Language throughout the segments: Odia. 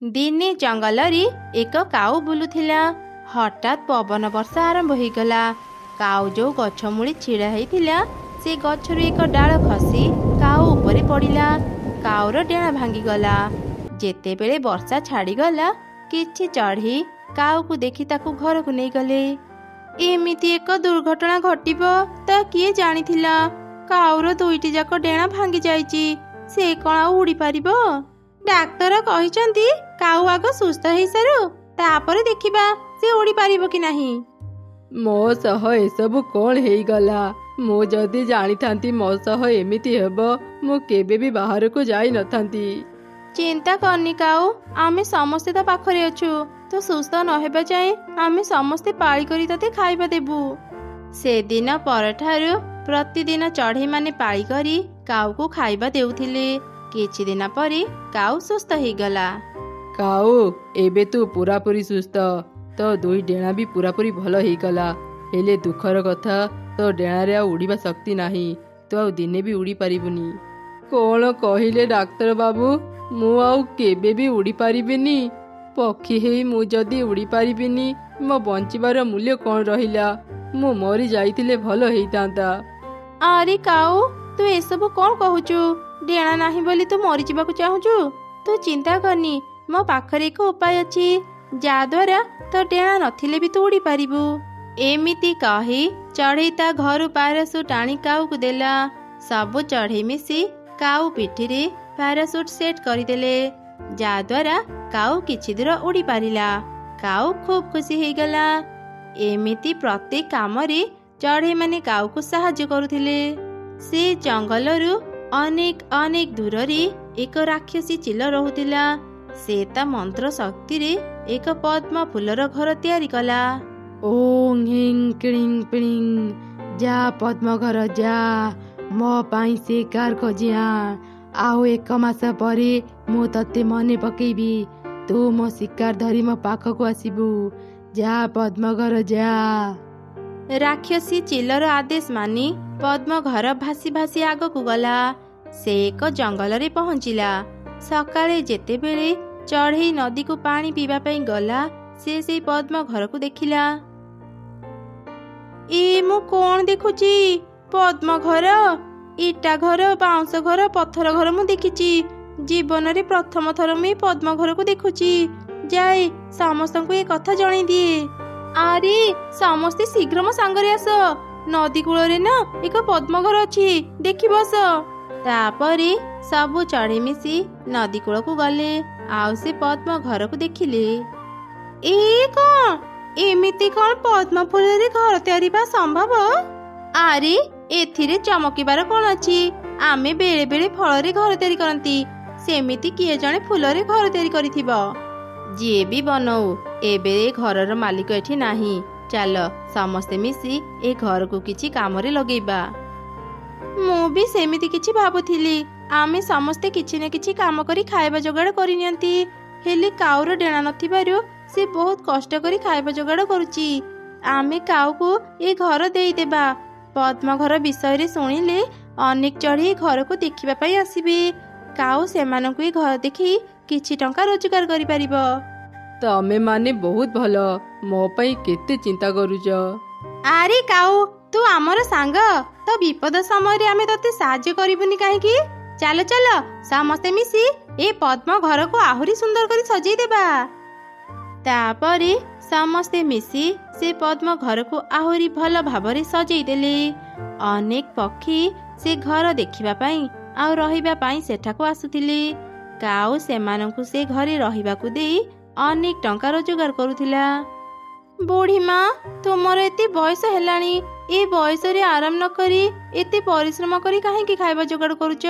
ଦିନେ ଜଙ୍ଗଲରେ ଏକ କାଉ ବୁଲୁଥିଲା। ହଠାତ୍ ପବନ ବର୍ଷା ଆରମ୍ଭ ହୋଇଗଲା। କାଉ ଯେଉଁ ଗଛ ମୂଳେ ଛିଡ଼ା ହେଇଥିଲା ସେ ଗଛରୁ ଏକ ଡାଳ ଖସି କାଉ ଉପରେ ପଡ଼ିଲା। କାଉର ଡେଣା ଭାଙ୍ଗିଗଲା। ଯେତେବେଳେ ବର୍ଷା ଛାଡ଼ିଗଲା କିଛି ଚଢ଼େଇ କାଉକୁ ଦେଖି ତାକୁ ଘରକୁ ନେଇଗଲେ। ଏମିତି ଏକ ଦୁର୍ଘଟଣା ଘଟିବ ତା କିଏ ଜାଣିଥିଲା? କାଉର ଦୁଇଟି ଯାକ ଡେଣା ଭାଙ୍ଗି ଯାଇଛି। ସେ କ'ଣ ଆଉ ଉଡ଼ିପାରିବ? ଡାକ୍ତର କହିଛନ୍ତି କାଉ ଆଗ ସୁସ୍ଥ ହେଇସାରୁ ତାପରେ ଦେଖିବା ସେ ଉଡ଼ିପାରିବ କି ନାହିଁ। ମୋ ସହ ଏସବୁ କ'ଣ ହେଇଗଲା? ମୁଁ ଯଦି ଜାଣିଥାନ୍ତି ମୋ ସହ ଏମିତି ହେବ ମୁଁ କେବେ ବି ବାହାରକୁ ଯାଇନଥାନ୍ତି। ଚିନ୍ତା କରନି କାଉ, ଆମେ ସମସ୍ତେ ତା ପାଖରେ ଅଛୁ। ତୁ ସୁସ୍ଥ ନ ହେବା ଯାଏଁ ଆମେ ସମସ୍ତେ ପାଳି କରି ତତେ ଖାଇବା ଦେବୁ। ସେଦିନ ପରଠାରୁ ପ୍ରତିଦିନ ଚଢ଼େଇମାନେ ପାଳି କରି କାଉକୁ ଖାଇବା ଦେଉଥିଲେ। କିଛି ଦିନ ପରେ କାଉ ସୁସ୍ଥ ହେଇଗଲା। କାଉ, ଏବେ ତୁ ପୁରାପୁରି ସୁସ୍ଥ। ତୋ ଦୁଇ ଡେଣା ବି ପୁରାପୁରି ଭଲ ହେଇଗଲା। ହେଲେ ଦୁଃଖର କଥା, ତୋ ଡେଣାରେ ଆଉ ଉଡ଼ିବା ଶକ୍ତି ନାହିଁ। ତୁ ଆଉ ଦିନେ ବି ଉଡ଼ି ପାରିବୁନି। କ'ଣ କହିଲେ ଡାକ୍ତର ବାବୁ? ମୁଁ ଆଉ କେବେ ବି ଉଡ଼ି ପାରିବିନି? ପକ୍ଷୀ ହେଇ ମୁଁ ଯଦି ଉଡ଼ି ପାରିବିନି ମୋ ବଞ୍ଚିବାର ମୂଲ୍ୟ କ'ଣ ରହିଲା? ମୁଁ ମରି ଯାଇଥିଲେ ଭଲ ହେଇଥାନ୍ତା। ଆରେ କାଉ, ତୁ ଏସବୁ କ'ଣ କହୁଛୁ? ଡେଣା ନାହିଁ ବୋଲି ତୁ ମରିଯିବାକୁ ଚାହୁଁଛୁ? ତୁ ଚିନ୍ତା କରନି, ମୋ ପାଖରେ ଏକ ଉପାୟ ଅଛି ଯାହାଦ୍ୱାରା ତୋ ଡେଣା ନଥିଲେ ବି ତୁ ଉଡ଼ି ପାରିବୁ। ଏମିତି କହି ଚଢ଼େଇ ତା ଘରୁ ପାରାସୁଟ୍ ଆଣି କାଉକୁ ଦେଲା। ସବୁ ଚଢ଼େଇ ମିଶି କାଉ ପିଠିରେ ପାରାସୁଟ୍ ସେଟ୍ କରିଦେଲେ, ଯାହାଦ୍ୱାରା କାଉ କିଛି ଦୂର ଉଡ଼ି ପାରିଲା। କାଉ ଖୁବ୍ ଖୁସି ହେଇଗଲା। ଏମିତି ପ୍ରତ୍ୟେକ କାମରେ ଚଢ଼େଇମାନେ କାଉକୁ ସାହାଯ୍ୟ କରୁଥିଲେ। ସେ ଜଙ୍ଗଲରୁ ଅନେକ ଅନେକ ଦୂରରେ ଏକ ରାକ୍ଷସୀ ଚିଲ ରହୁଥିଲା। ସେ ତା ମନ୍ତ୍ର ଶକ୍ତିରେ ଏକ ପଦ୍ମ ଫୁଲର ଘର ତିଆରି କଲା। ଓଂ ହିଂ କ୍ଲିଂ ପ୍ଲିଂ, ଯା ପଦ୍ମ ଘର ଯା, ମୋ ପାଇଁ ଶିକାର ଖୋଜି ଆଣ। ଆଉ 1 ମାସ ପରେ ମୁଁ ତତେ ମନେ ପକେଇବି। ତୁ ମୋ ଶିକାର ଧରି ମୋ ପାଖକୁ ଆସିବୁ। ଯା ପଦ୍ମଘର ଯା। ରାକ୍ଷସୀ ଚିଲର ଆଦେଶ ମାନି ପଦ୍ମଘର ଭାସି ଭାସି ଆଗକୁ ଗଲା। ସେ ଏକ ଜଙ୍ଗଲରେ ପହଞ୍ଚିଲା। ସକାଳେ ଯେତେବେଳେ ଚଢ଼େଇ ନଦୀକୁ ପାଣି ପିଇବା ପାଇଁ ଗଲା ସେ ସେଇ ପଦ୍ମଘରକୁ ଦେଖିଲା। ମୁଁ କ'ଣ ଦେଖୁଛି? ପଦ୍ମଘର, ଇଟା ଘର, ବାଉଁଶ ଘର, ପଥର ଘର ମୁଁ ଦେଖିଛି। ଜୀବନରେ ପ୍ରଥମ ଥର ମୁଁ ଏ ପଦ୍ମଘରକୁ ଦେଖୁଛି। ଯାଏ ସମସ୍ତଙ୍କୁ ଏ କଥା ଜଣେଇ ଦିଏ। ଆରେ ସମସ୍ତେ ଶୀଘ୍ର ମୋ ସାଙ୍ଗରେ ଆସ। ନଦୀ କୂଳରେ ନା ଏକ ପଦ୍ମଘର ଅଛି, ଦେଖି ବସ। ତାପରେ ସବୁ ଚଢ଼େଇ ମିଶି ନଦୀ କୂଳକୁ ଗଲେ ଆଉ ସେ ପଦ୍ମଘରକୁ ଦେଖିଲେ। କ'ଣ ଏମିତି କ'ଣ ପଦ୍ମ ଫୁଲରେ ଘର ତିଆରି ବା ସମ୍ଭବ? ଆରେ ଏଥିରେ ଚମକିବାର କ'ଣ ଅଛି? ଆମେ ବେଳେ ବେଳେ ଫଳରେ ଘର ତିଆରି କରନ୍ତି, ସେମିତି କିଏ ଜଣେ ଫୁଲରେ ଘର ତିଆରି କରିଥିବ। ଯିଏ ବି ବନଉ, ଏବେ ଏ ଘରର ମାଲିକ ଏଠି ନାହିଁ। ଚାଲ ସମସ୍ତେ ମିଶି ଏ ଘରକୁ କିଛି କାମରେ ଲଗେଇବା। ମୁଁ ବି ସେମିତି କିଛି ଭାବୁଥିଲି। ଆମେ ସମସ୍ତେ କିଛି ନା କିଛି କାମ କରି ଖାଇବା ଯୋଗାଡ଼ କରିନିଅନ୍ତି। ହେଲେ କାଉର ଡେଣା ନଥିବାରୁ ସେ ବହୁତ କଷ୍ଟ କରି ଖାଇବା ଯୋଗାଡ଼ କରୁଛି। ଆମେ କାଉକୁ ଏ ଘର ଦେଇଦେବା। ପଦ୍ମଘର ବିଷୟରେ ଶୁଣିଲେ ଅନେକ ଚଢ଼େଇ ଘରକୁ ଦେଖିବା ପାଇଁ ଆସିବେ। କାଉ ସେମାନଙ୍କୁ ଏ ଘର ଦେଖି କିଛି ଟଙ୍କା ରୋଜଗାର କରିପାରିବ। ତମେ ମାନେ ବହୁତ ଭଲ। ମୋ ପାଇଁ କେତେ ଚିନ୍ତା କରୁଛ। ଆରେ କାଉ, ତୁ ଆମର ସାଙ୍ଗ, ତ ବିପଦ ସମୟରେ ଆମେ ତତେ ସାହାଯ୍ୟ କରିବୁନି କାହିଁକି? ଚାଲ ଚାଲ ସମସ୍ତେ ମିଶି ଏ ପଦ୍ମ ଘରକୁ ଆହୁରି ସୁନ୍ଦର କରି ସଜେଇ ଦେବା। ତାପରେ ସମସ୍ତେ ମିଶି ସେ ପଦ୍ମ ଘରକୁ ଆହୁରି ଭଲ ଭାବରେ ସଜେଇ ଦେଲେ। ଅନେକ ପକ୍ଷୀ ସେ ଘର ଦେଖିବା ପାଇଁ ଆଉ ରହିବା ପାଇଁ ସେଠାକୁ ଆସୁଥିଲେ। କାଉ ସେମାନଙ୍କୁ ସେ ଘରେ ରହିବାକୁ ଦେଇ ଅନେକ ଟଙ୍କା ରୋଜଗାର କରୁଥିଲା। ବୁଢ଼ୀମା, ତୁମର ଏତେ ବୟସ ହେଲାଣି, ଏ ବୟସରେ ଆରାମ ନ କରି ଏତେ ପରିଶ୍ରମ କରି କାହିଁକି ଖାଇବା ଯୋଗାଡ଼ କରୁଛ?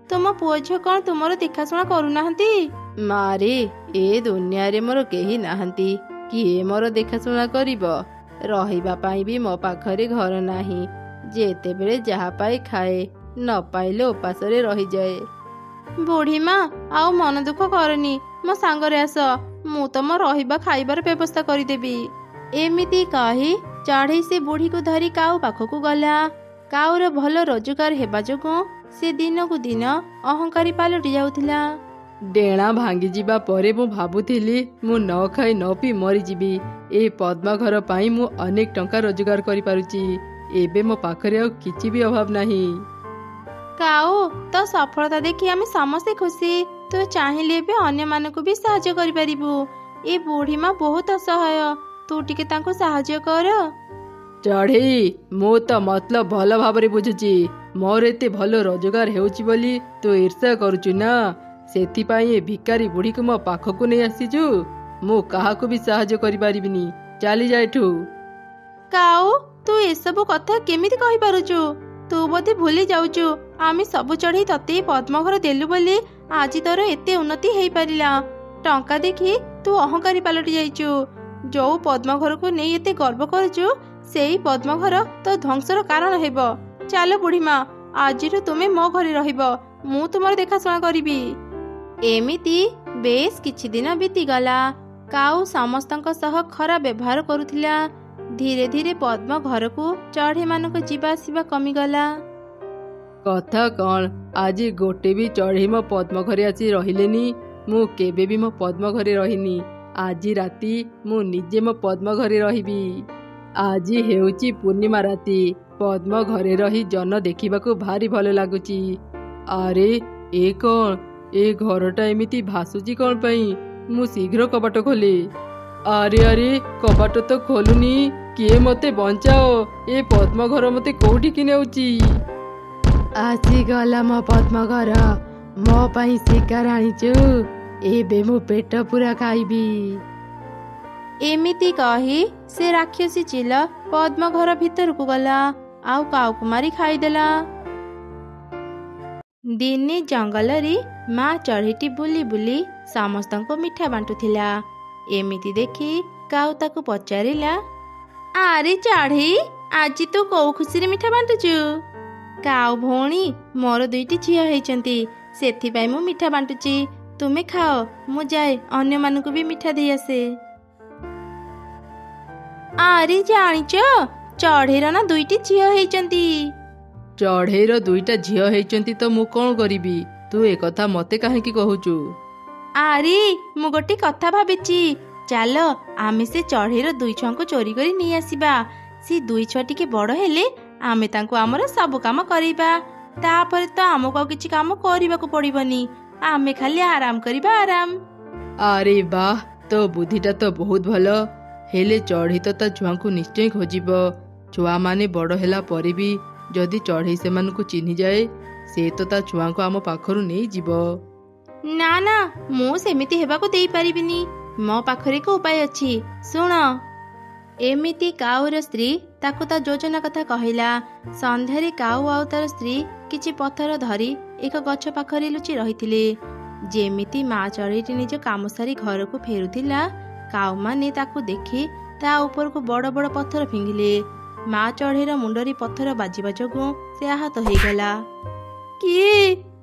ତୁମ ପୁଅ ଝିଅ କ'ଣ ତୁମର ଦେଖାଶୁଣା କରୁନାହାନ୍ତି? ମାରେ, ଏ ଦୁନିଆରେ ମୋର କେହି ନାହାନ୍ତି। କିଏ ମୋର ଦେଖାଶୁଣା କରିବ? ରହିବା ପାଇଁ ବି ମୋ ପାଖରେ ଘର ନାହିଁ। ଯେତେବେଳେ ଯାହା ପାଏ ଖାଏ, ନ ପାଇଲେ ଉପାସରେ ରହିଯାଏ। ବୁଢ଼ୀମା, ଆଉ ମନ ଦୁଃଖ କରନି, ମୋ ସାଙ୍ଗରେ ଆସ। ମୁଁ ତମ ରହିବା ଖାଇବାର ବ୍ୟବସ୍ଥା କରିଦେବି। ଏମିତି କହି ଚଢ଼େଇ ସେ ବୁଢ଼ୀକୁ ଧରି କାଉ ପାଖକୁ ଗଲା। କାଉର ଭଲ ରୋଜଗାର ହେବା ଯୋଗୁଁ ସେ ଦିନକୁ ଦିନ ଅହଙ୍କାରୀ ପାଲଟି ଯାଉଥିଲା। ଡେଣା ଭାଙ୍ଗିଯିବା ପରେ ମୁଁ ଭାବୁଥିଲି ମୁଁ ନ ଖାଇ ନ ପିଇ ମରିଯିବି। ଏ ପଦ୍ମ ଘର ପାଇଁ ମୁଁ ଅନେକ ଟଙ୍କା ରୋଜଗାର କରିପାରୁଛି। ଏବେ ମୋ ପାଖରେ ଆଉ କିଛି ବି ଅଭାବ ନାହିଁ। କାଉ, ତୋ ସଫଳତା ଦେଖି ଆମେ ସମସ୍ତେ ଖୁସି। ତୁ ଚାହିଁଲେ ଏବେ ଅନ୍ୟମାନଙ୍କୁ ବି ସାହାଯ୍ୟ କରିପାରିବୁ। ଏ ବୁଢ଼ୀ ମା ବହୁତ ଅସହାୟ, ତୁ ଟିକେ ତାଙ୍କୁ ସାହାଯ୍ୟ କର। ଚଢ଼େଇ, ମୁଁ ତ ମତଲବ ଭଲ ଭାବରେ ବୁଝୁଛି। ମୋର ଏତେ ଭଲ ରୋଜଗାର ହେଉଛି ବୋଲି ତୁ ଈର୍ଷା କରୁଛୁ ନା? ସେଥିପାଇଁ ଏ ଭିକାରୀ ବୁଢ଼ୀକୁ ମୋ ପାଖକୁ ନେଇ ଆସିଛୁ। ମୁଁ କାହାକୁ ବି ସାହାଯ୍ୟ କରିପାରିବିନି। ଚାଲିଯା ଏଠୁ। କାଉ, ତୁ ଏସବୁ କଥା କେମିତି କହିପାରୁଛୁ? ତୁ ବୋଧେ ଭୁଲି ଯାଉଛୁ ଆମେ ସବୁ ଚଢ଼େଇ ତତେ ପଦ୍ମଘର ଦେଲୁ ବୋଲି ଆଜି ତୋର ଏତେ ଉନ୍ନତି ହେଇପାରିଲା। ଟଙ୍କା ଦେଖି ତୁ ଅହଙ୍କାରୀ ପାଲଟି ଯାଇଛୁ। ଯୋଉ ପଦ୍ମଘରକୁ ନେଇ ଏତେ ଗର୍ବ କରୁଛୁ, ସେଇ ପଦ୍ମଘର ତୋ ଧ୍ୱଂସର କାରଣ ହେବ। ଚାଲ ବୁଢ଼ୀମା, ଆଜିଠୁ ତୁମେ ମୋ ଘରେ ରହିବ। ମୁଁ ତୁମର ଦେଖାଶୁଣା କରିବି। ଏମିତି ବେଶ କିଛି ଦିନ ବିତିଗଲା। କାଉ ସମସ୍ତଙ୍କ ସହ ଖରାପ ବ୍ୟବହାର କରୁଥିଲା। ଧୀରେ ଧୀରେ ପଦ୍ମ ଘରକୁ ଚଢ଼େଇମାନଙ୍କ ଯିବା ଆସିବା କମିଗଲା। କଥା କଣ, ଆଜି ଗୋଟେ ବି ଚଢ଼େଇ ମୋ ପଦ୍ମ ଘରେ ଆସି ରହିଲେନି। ମୁଁ କେବେ ବି ମୋ ପଦ୍ମ ଘରେ ରହିନି। ଆଜି ରାତି ମୁଁ ନିଜେ ମୋ ପଦ୍ମ ଘରେ ରହିବି। ଆଜି ହେଉଛି ପୂର୍ଣ୍ଣିମା ରାତି। ପଦ୍ମ ଘରେ ରହି ଜହ୍ନ ଦେଖିବାକୁ ଭାରି ଭଲ ଲାଗୁଛି। ଆରେ ଏ କଣ? ଏ ଘରଟା ଏମିତି ଭାସୁଛି କଣ ପାଇଁ? ମୁଁ ଶୀଘ୍ର କବାଟ ଖୋଲେ। ଆରେ ଆରେ, କବାଟ ତ ଖୋଲୁନି। କିଏ ମତେ ବଞ୍ଚାଅ। ଏ ପଦ୍ମ ଘର ମତେ କୋଉଠିକି ନେଉଛି? ଆସିଗଲା ମୋ ପଦ୍ମ ଘର। ମୋ ପାଇଁ ଶିକାର ଆଣିଛୁ। ଏବେ ମୁଁ ପେଟ ପୁରା ଖାଇବି। ଏମିତି କହି ସେ ରାକ୍ଷସୀ ଚିଲ ପଦ୍ମ ଘର ଭିତରକୁ ଗଲା ଆଉ କାଉକୁ ମାରି ଖାଇଦେଲା। ଦିନେ ଜଙ୍ଗଲରେ ମା ଚଢ଼େଇଟି ବୁଲି ବୁଲି ସମସ୍ତଙ୍କୁ ମିଠା ବାଣ୍ଟୁଥିଲା। ଏମିତି ଦେଖି କାଉ ତାକୁ ପଚାରିଲା, ଆରେ ଚଢ଼େଇ, ଆଜି ତୁ କୋଉ ଖୁସିରେ ମିଠା ବାଣ୍ଟୁଛୁ? କାଉ ଭଉଣୀ, ମୋର 2ଟି ଝିଅ ହେଇଛନ୍ତି, ସେଥିପାଇଁ ମୁଁ ମିଠା ବାଣ୍ଟୁଛି। ତୁମେ ଖାଅ, ମୁଁ ଯାଏ ଅନ୍ୟମାନଙ୍କୁ ବି ମିଠା ଦେଇ ଆସେ। ଆରେ ଜାଣିଛ, ଚଢ଼େଇର ନା 2ଟି ଝିଅ ହେଇଛନ୍ତି। ଚଢ଼େଇର 2ଟା ଝିଅ ହେଇଛନ୍ତି ତ ମୁଁ କଣ କରିବି? ତୁ ଏ କଥା ମତେ କାହିଁକି କହୁଛୁ? ଆରେ ମୁଁ ଗୋଟେ କଥା ଭାବିଛି। ଚାଲ ଆମେ ସେ ଚଢ଼େଇର 2 ଛୁଆଙ୍କୁ ଚୋରି କରି ନେଇ ଆସିବା। ସେ 2 ଛୁଆ ଟିକେ ବଡ଼ ହେଲେ ଆମେ ତାଙ୍କୁ ଆମର ସବୁ କାମ କରିବା। ତାପରେ ତ ଆମକୁ ଆଉ କିଛି କାମ କରିବାକୁ ପଡ଼ିବନି। ଆମେ ଖାଲି ଆରାମ କରିବା, ଆରାମ। ଆରେ ବାଃ, ତୋ ବୁଦ୍ଧିଟା ତ ବହୁତ ଭଲ। ହେଲେ ଚଢ଼େଇ ତ ତା ଛୁଆଙ୍କୁ ନିଶ୍ଚୟ ଖୋଜିବ। ଛୁଆମାନେ ବଡ଼ ହେଲା ପରେ ବି ଯଦି ଚଢ଼େଇ ସେମାନଙ୍କୁ ଚିହ୍ନିଯାଏ, ସେ ତ ତା ଛୁଆଙ୍କୁ ଆମ ପାଖରୁ ନେଇଯିବ। ନା ନା, ମୁଁ ସେମିତି ହେବାକୁ ଦେଇପାରିବିନି। ମୋ ପାଖରେ ଏକ ଉପାୟ ଅଛି, ଶୁଣ। ଏମିତି କାଉର ସ୍ତ୍ରୀ ତାକୁ ତା ଯୋଜନା କଥା କହିଲା। ସନ୍ଧ୍ୟାରେ କାଉ ଆଉ ତାର ସ୍ତ୍ରୀ କିଛି ପଥର ଧରି ଏକ ଗଛ ପାଖରେ ଲୁଚି ରହିଥିଲେ। ଯେମିତି ମା ଚଢ଼େଇଟି ନିଜ କାମ ସାରି ଘରକୁ ଫେରୁଥିଲା, କାଉମାନେ ତାକୁ ଦେଖି ତା ଉପରକୁ ବଡ଼ ବଡ଼ ପଥର ଫିଙ୍ଗିଲେ। ମା ଚଢ଼େଇର ମୁଣ୍ଡରେ ପଥର ବାଜିବା ଯୋଗୁଁ ସେ ଆହତ ହେଇଗଲା।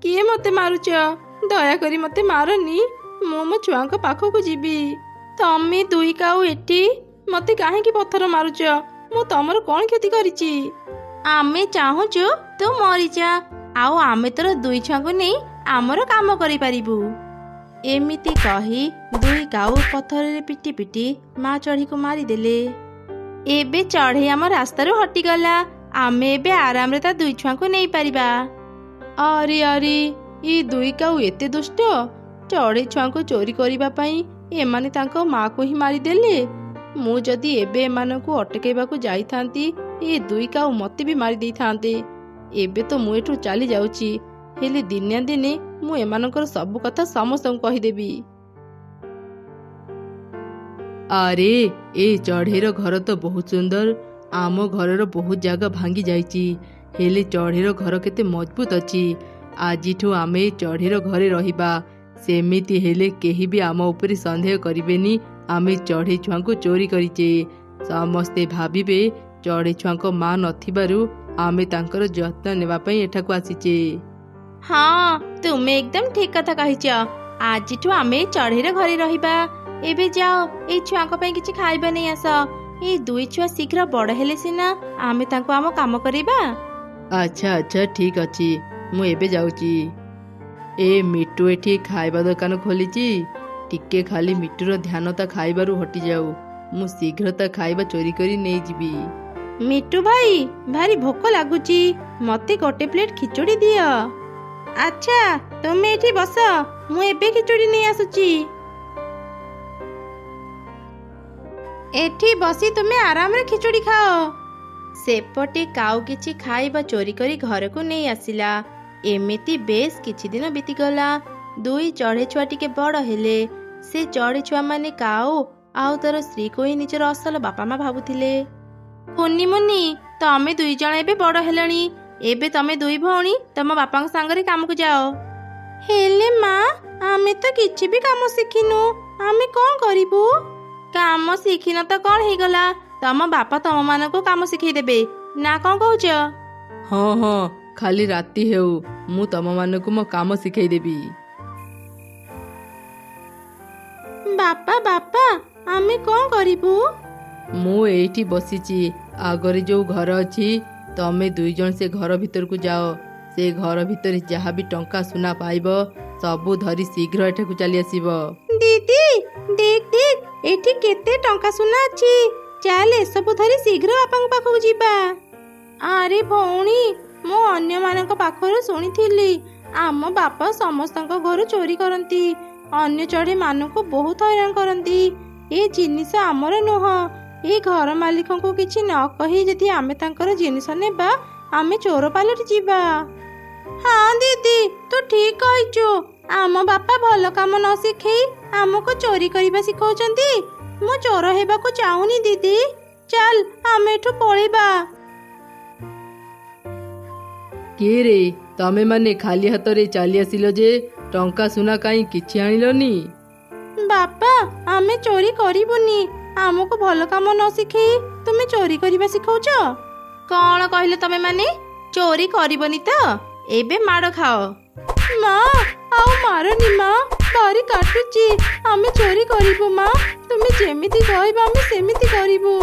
କିଏ ମତେ ମାରୁଛ? ଦୟାକରି ମତେ ମାରନି। ମୁଁ ମୋ ଛୁଆଙ୍କ ପାଖକୁ ଯିବି। ତମେ 2 କାଉ ଏଠି ମତେ କାହିଁକି ପଥର ମାରୁଛ? ମୁଁ ତମର କଣ କ୍ଷତି କରିଛି? ଆମେ ଚାହୁଁଛୁ ତୁ ମରିଯା, ଆଉ ଆମେ ତୋର 2 ଛୁଆଙ୍କୁ ନେଇ ଆମର କାମ କରିପାରିବୁ। ଏମିତି କହି 2 କାଉ ପଥରରେ ପିଟି ପିଟି ମା ଚଢ଼େଇକୁ ମାରିଦେଲେ। ଏବେ ଚଢ଼େଇ ଆମ ରାସ୍ତାରୁ ହଟିଗଲା। ଆମେ ଏବେ ଆରାମରେ ତା 2 ଛୁଆଙ୍କୁ ନେଇପାରିବା। ଆରେ ଆରେ, ଏ 2 କାଉ ଏତେ ଦୁଷ୍ଟ। ଚଢ଼େଇ ଛୁଆଙ୍କୁ ଚୋରି କରିବା ପାଇଁ ଏମାନେ ତାଙ୍କ ମାକୁ ହିଁ ମାରିଦେଲେ। ମୁଁ ଯଦି ଏବେ ଏମାନଙ୍କୁ ଅଟକେଇବାକୁ ଯାଇଥାନ୍ତି, ଏ 2 କାଉ ମତେ ବି ମାରି ଦେଇଥାନ୍ତେ। ଏବେ ତ ମୁଁ ଏଠୁ ଚାଲି ଯାଉଛି, ହେଲେ ଦିନେ ଦିନେ ମୁଁ ଏମାନଙ୍କର ସବୁ କଥା ସମସ୍ତଙ୍କୁ କହିଦେବି। ଆରେ ଏ ଚଢ଼େଇର ଘର ତ ବହୁତ ସୁନ୍ଦର। ଆମ ଘରର ବହୁତ ଜାଗା ଭାଙ୍ଗି ଯାଇଛି, ହେଲେ ଚଢ଼େଇର ଘର କେତେ ମଜବୁତ ଅଛି। ଆଜିଠୁ ଆମେ ଏ ଚଢ଼େଇର ଘରେ ରହିବା। ସେମିତି ହେଲେ କେହି ବି ଆମ ଉପରେ ସନ୍ଦେହ କରିବେନି ଆମେ ଚଢ଼େଇ ଛୁଆଙ୍କୁ ଚୋରି କରିଛେ। ସମସ୍ତେ ଭାବିବେ ଚଢ଼େଇ ଛୁଆଙ୍କ ମା ନଥିବାରୁ ଆମେ ତାଙ୍କର ଯତ୍ନ ନେବା ପାଇଁ ଏଠାକୁ ଆସିଛେ। ହଁ, ତୁମେ ଏକଦମ ଠିକ କଥା କହିଛ। ଆଜିଠୁ ଆମେ ଚଢ଼େଇର ଘରେ ରହିବା। ଏବେ ଯାଅ, ଏଇ ଛୁଆଙ୍କ ପାଇଁ କିଛି ଖାଇବା ନେଇ ଆସ। ଏଇ 2 ଛୁଆ ଶୀଘ୍ର ବଡ଼ ହେଲେ ସିନା ଆମେ ତାଙ୍କୁ ଆମ କାମ କରିବା। ଆଚ୍ଛା ଆଚ୍ଛା, ଠିକ ଅଛି, ମୁଁ ଏବେ ଯାଉଛି। ଏ ମିଟୁ ଏଠି ଖାଇବା ଦୋକାନ ଖୋଲିଛି। ଟିକେ ଖାଲି ମିଟୁର ଧ୍ୟାନ ତା ଖାଇବାରୁ ହଟିଯାଉ, ମୁଁ ଶୀଘ୍ର ତା ଖାଇବା ଚୋରି କରି ନେଇଯିବି। ମିଟୁ ଭାଇ, ଭାରି ଭୋକ ଲାଗୁଛି, ମତେ ଗୋଟେ ପ୍ଲେଟ୍ ଖିଚୁଡ଼ି ଦିଅ। ଆଚ୍ଛା, ତମେ ଏଠି ବସ, ମୁଁ ଏବେ ଖିଚୁଡ଼ି ନେଇ ଆସୁଛି। ଏଠି ବସି ତୁମେ ଆରାମରେ ଖିଚୁଡ଼ି ଖାଅ। ସେପଟେ କାଉ କିଛି ଖାଇବା ଚୋରି କରି ଘରକୁ ନେଇ ଆସିଲା। ଏମିତି ବେଶ କିଛି ଦିନ ବିତିଗଲା। ଦୁଇ ଚଢ଼େଇ ଛୁଆ ଟିକେ ବଡ଼ ହେଲେ। ସେ ଚଢ଼େଇ ଛୁଆ ମାନେ କାଉ ଆଉ ତାର ସ୍ତ୍ରୀକୁ ହିଁ ନିଜର ଅସଲ ବାପା ମା ଭାବୁଥିଲେ। କୁନି ମୁନି, ତମେ ଦୁଇ ଜଣ ଏବେ ବଡ଼ ହେଲଣି। ଏବେ ତମେ ଦୁଇ ଭଉଣୀ ତମ ବାପାଙ୍କ ସାଙ୍ଗରେ କାମକୁ ଯାଅ। ହେଲେ ମା, ଆମେ ତ କିଛି ବି କାମ ଶିଖିନୁ, ଆମେ କ'ଣ କରିବୁ? କାମ ଶିଖିନ ତ କ'ଣ ହେଇଗଲା, ତମ ବାପା ତମ ମାନଙ୍କୁ କାମ ଶିଖେଇ ଦେବେ ନା, କ'ଣ କହୁଛ? ହଁ ହଁ, ଖାଲି ରାତି ହେଉ, ମୁଁ ତମମାନଙ୍କୁ ମୋ କାମ ଶିଖେଇ ଦେବି। ବାପା ବାପା, ଆମେ କ'ଣ କରିବୁ? ମୁଁ ଏଇଠି ବସିଛି, ଆଗରେ ଯୋଉ ଘର ଅଛି, ତମେ ଦୁଇ ଜଣ ସେ ଘର ଭିତରକୁ ଯାଅ। ସେ ଘର ଭିତରେ ଯାହା ବି ଟଙ୍କା ସୁନା ପାଇବ ସବୁ ଧରି ଶୀଘ୍ର ଏଠାକୁ ଚାଲି ଆସିବ। ଦିଦି, ଦେଖ ଦେଖ, ଏଠି କେତେ ଟଙ୍କା ସୁନା ଅଛି, ଚାଲ ଏସବୁ ଧରି ଶୀଘ୍ର ବାପାଙ୍କ ପାଖକୁ ଯିବା। ଆରେ ଭଉଣୀ, ମୁଁ ଅନ୍ୟମାନଙ୍କ ପାଖରୁ ଶୁଣିଥିଲି ଆମ ବାପା ସମସ୍ତଙ୍କ ଘରୁ ଚୋରି କରନ୍ତି, ଅନ୍ୟ ଚଢ଼େଇ ମାନଙ୍କୁ ବହୁତ ହଇରାଣ କରନ୍ତି। ଏ ଜିନିଷ ଆମର ନୁହଁ। ଏ ଘର ମାଲିକଙ୍କୁ କିଛି ନ କହି ଯଦି ଆମେ ତାଙ୍କର ଜିନିଷ ନେବା, ଆମେ ଚୋର ପାଲଟି ଯିବା। ହଁ ଦିଦି, ତୁ ଠିକ କହିଛୁ। ଆମ ବାପା ଭଲ କାମ ନ ଶିଖେଇ ଆମକୁ ଚୋରି କରିବା ଶିଖଉଛନ୍ତି। ମୁଁ ଚୋର ହେବାକୁ ଚାହୁଁନି ଦିଦି, ଚାଲ ଆମେ ଏଠୁ ପଳେଇବା। କିଏ ରେ, ତମେ ମାନେ ଖାଲି ହାତରେ ଚାଲି ଆସିଲ ଯେ, ଟଙ୍କା ସୁନା କାହିଁ କିଛି ଆଣିଲନି? ବାପା, ଆମେ ଚୋରି କରିବୁନି, ଆମକୁ ଭଲ କାମ ନ ଶିଖେଇ ତୁମେ ଚୋରି କରିବା ଶିଖଉଛ। କ'ଣ କହିଲେ ତମେ ମାନେ? ଚୋରି କରିବନି ତ? ଏବେ ମାଡ଼ ଖାଅ। ମା, ଆଉ ମାରନି ମା, ଭାରି କାଟୁଛି, ଆମେ ଚୋରି କରିବୁ ମା, ତୁମେ ଯେମିତି କହିବ ଆମେ ସେମିତି କରିବୁ।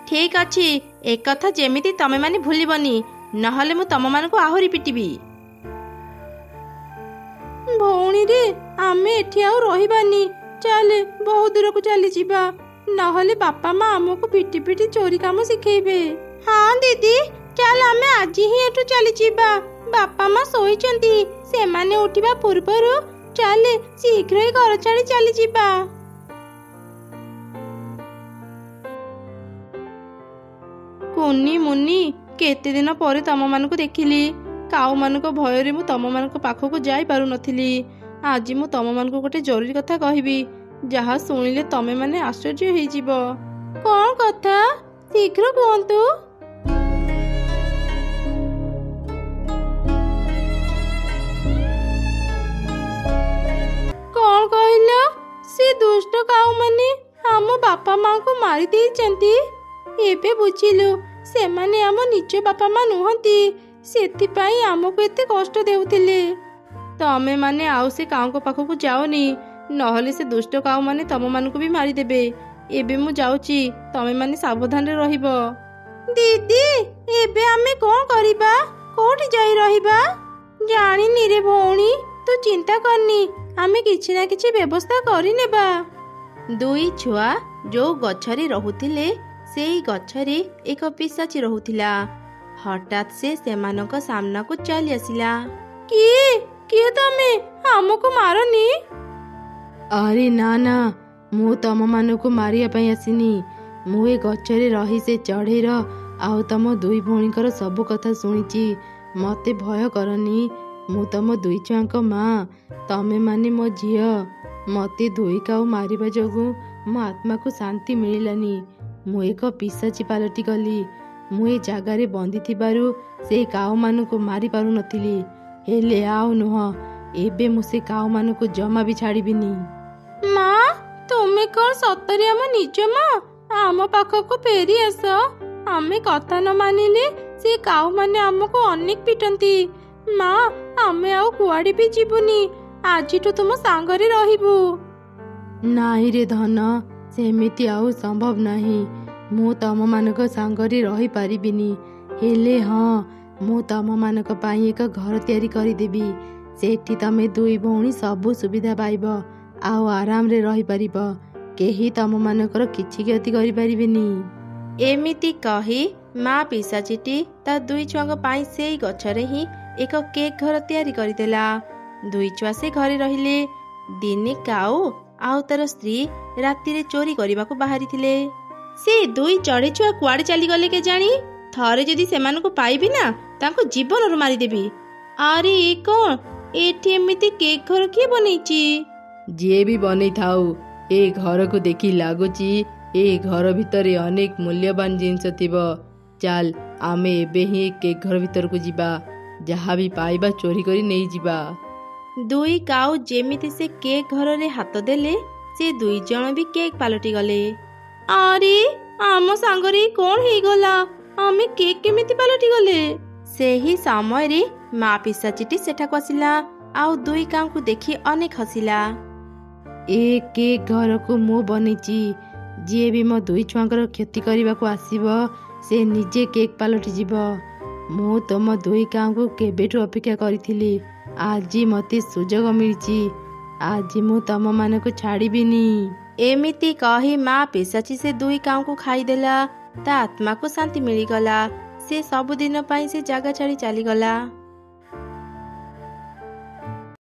ଠିକ ଅଛି, ଏକଥା ଯେମିତି ତମେ ମାନେ ଭୁଲିବନି, ନହେଲେ ମୁଁ ତମମାନଙ୍କୁ ଆହୁରି ପିଟିବି। ଭଉଣୀରେ, ଆମେ ଏଠି ଆଉ ରହିବାନି, ଚାଲେ ବହୁ ଦୂରକୁ ଚାଲିଯିବା, ନହେଲେ ବାପା ମା ଆମକୁ ପିଟି ପିଟି ଚୋରି କାମ ଶିଖେଇବେ। ହଁ ଦିଦି, ଚାଲ ଆମେ ଆଜି ହିଁ ଏଠୁ ଚାଲିଯିବା। ବାପା ମା ଶୋଇଛନ୍ତି, ସେମାନେ ଉଠିବା ପୂର୍ବରୁ ଚାଲେ ଶୀଘ୍ର ହିଁ ଘର ଛାଡ଼ି ଚାଲିଯିବା। କୁନି ମୁନି, କେତେ ଦିନ ପରେ ତମମାନଙ୍କୁ ଦେଖିଲି। କାଉମାନଙ୍କ ଭୟରେ ମୁଁ ତମମାନଙ୍କ ପାଖକୁ ଯାଇପାରୁନଥିଲି। ଆଜି ମୁଁ ତମମାନଙ୍କୁ ଗୋଟେ ଜରୁରୀ କଥା କହିବି, ଯାହା ଶୁଣିଲେ ତମେ ମାନେ ଆଶ୍ଚର୍ଯ୍ୟ ହେଇଯିବ। କ'ଣ କଥା? ଶୀଘ୍ର କୁହନ୍ତୁ। କ'ଣ କହିଲ? ସେ ଦୁଷ୍ଟ କାଉମାନେ ଆମ ବାପା ମାଙ୍କୁ ମାରି ଦେଇଛନ୍ତି। ଏବେ ବୁଝିଲୁ, ସେମାନେ ଆମ ନିଜ ବାପା ମା ନୁହନ୍ତି, ସେଥିପାଇଁ ଆମକୁ ଏତେ କଷ୍ଟ ଦେଉଥିଲେ। ତମେ ମାନେ ଆଉ ସେ କାଉଙ୍କ ପାଖକୁ ଯାଅନି, ନହେଲେ ସେ ଦୁଷ୍ଟ କାଉମାନେ ତମମାନଙ୍କୁ ବି ମାରିଦେବେ। ଏବେ ମୁଁ ଯାଉଛି, ତମେ ମାନେ ସାବଧାନରେ ରହିବ। ଦିଦି, ଏବେ ଆମେ କ'ଣ କରିବା? କୋଉଠି ଯାଇ ରହିବା? ଜାଣିନି ରେ ଭଉଣୀ, ତୁ ଚିନ୍ତା କରନି, ଆମେ କିଛି ନା କିଛି ବ୍ୟବସ୍ଥା କରିନେବା। ଦୁଇ ଛୁଆ ଯୋଉ ଗଛରେ ରହୁଥିଲେ, ସେଇ ଗଛରେ ଏକ ପିଶାଚି ରହୁଥିଲା। ହଠାତ୍ ସେ ସେମାନଙ୍କ ସାମ୍ନାକୁ ଚାଲି ଆସିଲା। କିଏ କିଏ ତମେ? ଆମକୁ ମାରନି। ଆରେ ନା ନା, ମୁଁ ତମମାନଙ୍କୁ ମାରିବା ପାଇଁ ଆସିନି। ମୁଁ ଏ ଗଛରେ ରହି ସେ ଚଢ଼େଇର ଆଉ ତମ ଦୁଇ ଭଉଣୀଙ୍କର ସବୁ କଥା ଶୁଣିଛି। ମତେ ଭୟ କରନି, ମୁଁ ତମ ଦୁଇ ଛୁଆଙ୍କ ମା, ତମେ ମାନେ ମୋ ଝିଅ। ମତେ ଦୁଇ କାଉ ମାରିବା ଯୋଗୁଁ ମୋ ଆତ୍ମାକୁ ଶାନ୍ତି ମିଳିଲାନି। ମୁଁ ଏକ ପିଶାଚି ପାଲଟି ଗଲି। ମୁଁ ଏ ଜାଗାରେ ବନ୍ଦୀ ଥିବାରୁ ସେଇ କାଉମାନଙ୍କୁ ମାରି ପାରୁନଥିଲି, ହେଲେ ଆଉ ନୁହଁ, ଏବେ ମୁଁ ସେ କାଉମାନଙ୍କୁ ଜମା ବି ଛାଡ଼ିବିନି। ମା, ତୁମେ କ'ଣ ସତରେ ଆମ ନିଜ ମା? ଆମ ପାଖକୁ ଫେରି ଆସ। ଆମେ କଥା ନ ମାନିଲେ ସେ କାଉମାନେ ଆମକୁ ଅନେକ ପିଟନ୍ତି। ମା, ଆମେ ଆଉ କୁଆଡ଼େ ବି ଯିବୁନି, ଆଜିଠୁ ତୁମ ସାଙ୍ଗରେ ରହିବୁ। ନାଇଁ ରେ ଧନ, ସେମିତି ଆଉ ସମ୍ଭବ ନାହିଁ। ମୁଁ ତମମାନଙ୍କ ସାଙ୍ଗରେ ରହିପାରିବିନି, ହେଲେ ହଁ, ମୁଁ ତମମାନଙ୍କ ପାଇଁ ଏକ ଘର ତିଆରି କରିଦେବି। ସେଠି ତମେ ଦୁଇ ଭଉଣୀ ସବୁ ସୁବିଧା ପାଇବ ଆଉ ଆରାମରେ ରହିପାରିବ। କେହି ତମମାନଙ୍କର କିଛି କ୍ଷତି କରିପାରିବେନି। ଏମିତି କହି ମା ପିଶାଚିଟି ତା ଦୁଇ ଛୁଆଙ୍କ ପାଇଁ ସେଇ ଗଛରେ ହିଁ ଏକ କେକ୍ ଘର ତିଆରି କରିଦେଲା। ଦୁଇ ଛୁଆ ସେ ଘରେ ରହିଲେ। ଦିନେ କାଉ ଆଉ ତାର ସ୍ତ୍ରୀ ରାତିରେ ଚୋରି କରିବାକୁ ବାହାରିଥିଲେ। ସେ ଦୁଇ ଚଢ଼େଇ ଛୁଆ କୁଆଡ଼େ ଚାଲିଗଲେ କେଜାଣି? ଥରେ ଯଦି ସେମାନଙ୍କୁ ପାଇବି ନା ତାଙ୍କୁ ଜୀବନରୁ ମାରିଦେବି। ଆରେ ଏ କ'ଣ? ଏଠି ଏମିତି କେକ୍ ଘର କିଏ ବନେଇଛି? ଯିଏ ବି ବନେଇଥାଉ, ଏ ଘରକୁ ଦେଖି ଲାଗୁଛି ଏ ଘର ଭିତରେ ଅନେକ ମୂଲ୍ୟବାନ ଜିନିଷ ଥିବ। ଚାଲ ଆମେ ଏବେ ହିଁ କେକ୍ ଘର ଭିତରକୁ ଯିବା। ଯାହା ବି ପାଇବା ଚୋରି କରି ନେଇଯିବା। ଦୁଇ କାଉ ଯେମିତି ସେ କେକ୍ ଘରରେ ହାତ ଦେଲେ ସେ ଦୁଇ ଜଣ ବି କେକ୍ ପାଲଟି ଗଲେ। ଆରେ ଆମ ସାଙ୍ଗରେ କ'ଣ ହେଇଗଲା? ଆମେ କେକ୍ କେମିତି ପାଲଟି ଗଲେ? ସେହି ସମୟରେ ମା ପିଶାଚିଟି ସେଠାକୁ ଆସିଲା ଆଉ ଦୁଇ କାଉଙ୍କୁ ଦେଖି ଅନେକ ହସିଲା। ଏ କେକ୍ ଘରକୁ ମୁଁ ବନେଇଛି। ଯିଏ ବି ମୋ ଦୁଇ ଛୁଆଙ୍କର କ୍ଷତି କରିବାକୁ ଆସିବ ସେ ନିଜେ କେକ୍ ପାଲଟି ଯିବ। ମୁଁ ତମ ଦୁଇ କାଉଙ୍କୁ କେବେଠୁ ଅପେକ୍ଷା କରିଥିଲି। ଆଜି ମୋତେ ସୁଯୋଗ ମିଳିଛି। ଆଜି ମୁଁ ତମମାନଙ୍କୁ ଛାଡ଼ିବିନି। ଏମିତି କହି ମା ପିଶାଚି ସେ ଦୁଇ କାଉଙ୍କୁ ଖାଇଦେଲା। ତା ଆତ୍ମାକୁ ଶାନ୍ତି ମିଳିଗଲା। ସେ ସବୁଦିନ ପାଇଁ ସେ ଜାଗା ଛାଡ଼ି ଚାଲିଗଲା।